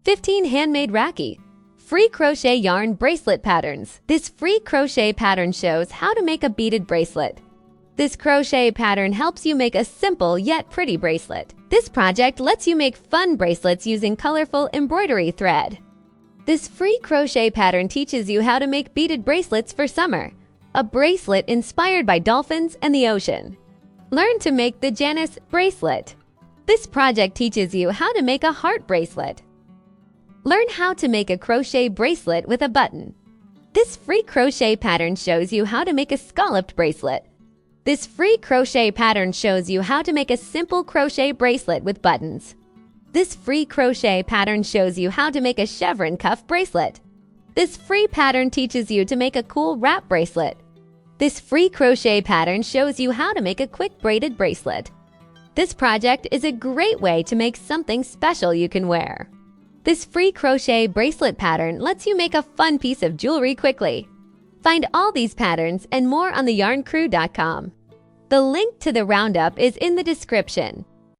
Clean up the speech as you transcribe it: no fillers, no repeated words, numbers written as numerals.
15 Handmade Rakhi. Free crochet yarn bracelet patterns. This free crochet pattern shows how to make a beaded bracelet. This crochet pattern helps you make a simple yet pretty bracelet. This project lets you make fun bracelets using colorful embroidery thread. This free crochet pattern teaches you how to make beaded bracelets for summer. A bracelet inspired by dolphins and the ocean. Learn to make the Janus bracelet. This project teaches you how to make a heart bracelet. Learn how to make a crochet bracelet with a button. This free crochet pattern shows you how to make a scalloped bracelet. This free crochet pattern shows you how to make a simple crochet bracelet with buttons. This free crochet pattern shows you how to make a chevron cuff bracelet. This free pattern teaches you to make a cool wrap bracelet. This free crochet pattern shows you how to make a quick braided bracelet. This project is a great way to make something special you can wear. This free crochet bracelet pattern lets you make a fun piece of jewelry quickly. Find all these patterns and more on theyarncrew.com. The link to the roundup is in the description.